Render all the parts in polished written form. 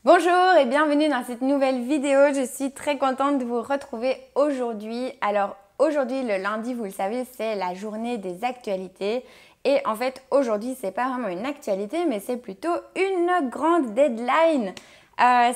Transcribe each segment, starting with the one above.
Bonjour et bienvenue dans cette nouvelle vidéo. Je suis très contente de vous retrouver aujourd'hui. Alors aujourd'hui, le lundi, vous le savez, c'est la journée des actualités. Et en fait, aujourd'hui, c'est pas vraiment une actualité, mais c'est plutôt une grande deadline.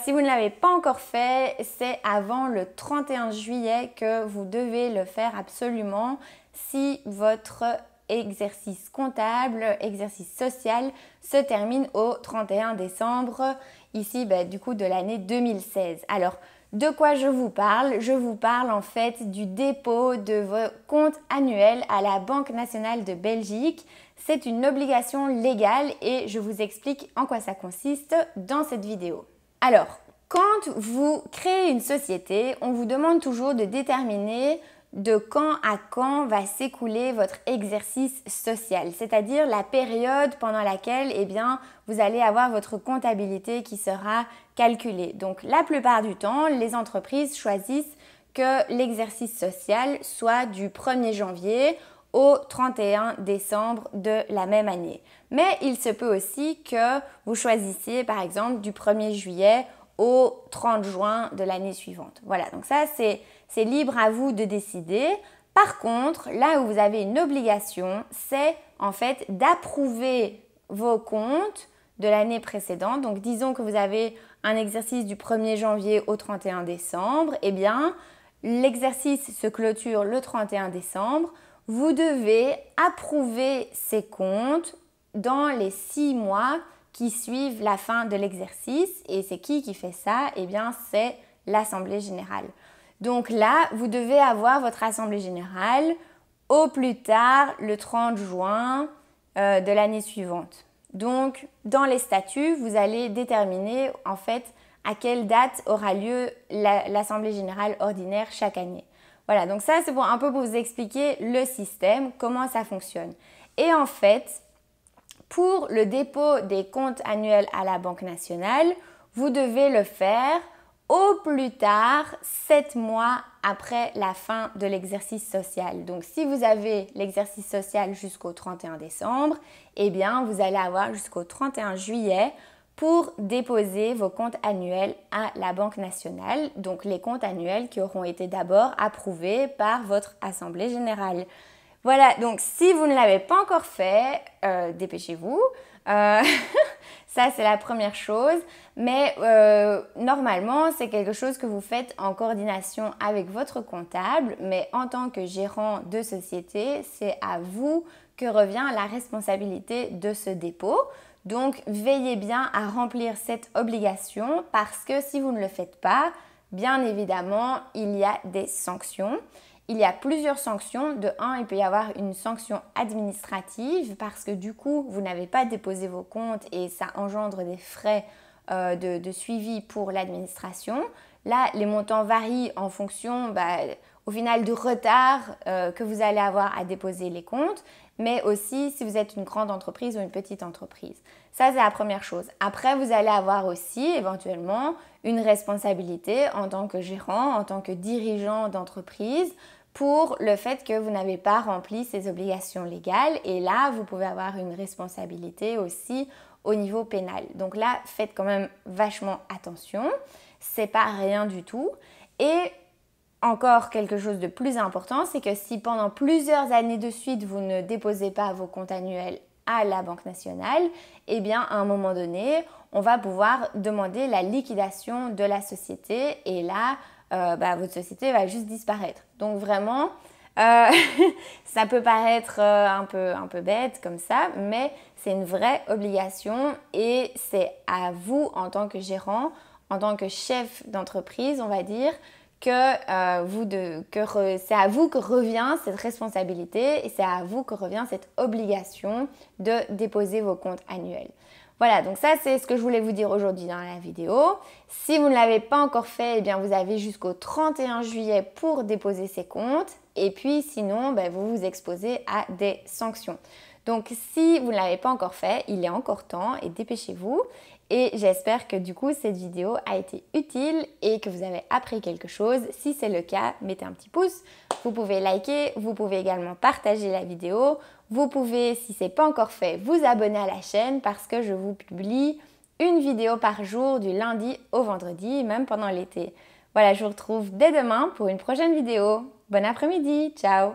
Si vous ne l'avez pas encore fait, c'est avant le 31 juillet que vous devez le faire absolument si votre exercice comptable, exercice social se termine au 31 décembre, ici du coup de l'année 2016. Alors, de quoi je vous parle? Je vous parle en fait du dépôt de vos comptes annuels à la Banque nationale de Belgique. C'est une obligation légale et je vous explique en quoi ça consiste dans cette vidéo. Alors, quand vous créez une société, on vous demande toujours de déterminer de quand à quand va s'écouler votre exercice social, c'est-à-dire la période pendant laquelle vous allez avoir votre comptabilité qui sera calculée. Donc la plupart du temps, les entreprises choisissent que l'exercice social soit du 1er janvier au 31 décembre de la même année. Mais il se peut aussi que vous choisissiez par exemple du 1er juillet au 30 juin de l'année suivante. Voilà, donc ça c'est libre à vous de décider. Par contre, là où vous avez une obligation, c'est en fait d'approuver vos comptes de l'année précédente. Donc disons que vous avez un exercice du 1er janvier au 31 décembre, l'exercice se clôture le 31 décembre. Vous devez approuver ces comptes dans les 6 mois qui suivent la fin de l'exercice. Et c'est qui fait ça? C'est l'Assemblée générale. Donc là, vous devez avoir votre Assemblée générale au plus tard le 30 juin de l'année suivante. Donc, dans les statuts, vous allez déterminer en fait à quelle date aura lieu l'Assemblée générale ordinaire chaque année. Voilà, donc ça c'est pour un peu pour vous expliquer le système, comment ça fonctionne. Et en fait, pour le dépôt des comptes annuels à la Banque nationale, vous devez le faire au plus tard 7 mois après la fin de l'exercice social. Donc si vous avez l'exercice social jusqu'au 31 décembre, vous allez avoir jusqu'au 31 juillet pour déposer vos comptes annuels à la Banque nationale. Donc les comptes annuels qui auront été d'abord approuvés par votre Assemblée générale. Voilà, donc si vous ne l'avez pas encore fait, dépêchez-vous. Ça, c'est la première chose. Mais normalement, c'est quelque chose que vous faites en coordination avec votre comptable. Mais en tant que gérant de société, c'est à vous que revient la responsabilité de ce dépôt. Donc, veillez bien à remplir cette obligation parce que si vous ne le faites pas, bien évidemment, il y a des sanctions. Il y a plusieurs sanctions. De un, il peut y avoir une sanction administrative parce que du coup, vous n'avez pas déposé vos comptes et ça engendre des frais de suivi pour l'administration. Là, les montants varient en fonction au final du retard que vous allez avoir à déposer les comptes, mais aussi si vous êtes une grande entreprise ou une petite entreprise. Ça, c'est la première chose. Après, vous allez avoir aussi éventuellement une responsabilité en tant que gérant, en tant que dirigeant d'entreprise pour le fait que vous n'avez pas rempli ces obligations légales. Et là, vous pouvez avoir une responsabilité aussi au niveau pénal. Donc là, faites quand même vachement attention. C'est pas rien du tout. Et encore quelque chose de plus important, c'est que si pendant plusieurs années de suite, vous ne déposez pas vos comptes annuels à la Banque nationale, à un moment donné, on va pouvoir demander la liquidation de la société et là, votre société va juste disparaître. Donc vraiment, ça peut paraître un peu bête comme ça, mais c'est une vraie obligation et c'est à vous en tant que gérant, en tant que chef d'entreprise, on va dire, c'est à vous que revient cette responsabilité et c'est à vous que revient cette obligation de déposer vos comptes annuels. Voilà, donc ça c'est ce que je voulais vous dire aujourd'hui dans la vidéo. Si vous ne l'avez pas encore fait, vous avez jusqu'au 31 juillet pour déposer ces comptes et puis sinon, vous vous exposez à des sanctions. Donc si vous ne l'avez pas encore fait, il est encore temps et dépêchez-vous. Et j'espère que du coup cette vidéo a été utile et que vous avez appris quelque chose. Si c'est le cas, mettez un petit pouce. Vous pouvez liker, vous pouvez également partager la vidéo. Vous pouvez, si ce n'est pas encore fait, vous abonner à la chaîne parce que je vous publie une vidéo par jour du lundi au vendredi, même pendant l'été. Voilà, je vous retrouve dès demain pour une prochaine vidéo. Bon après-midi, ciao!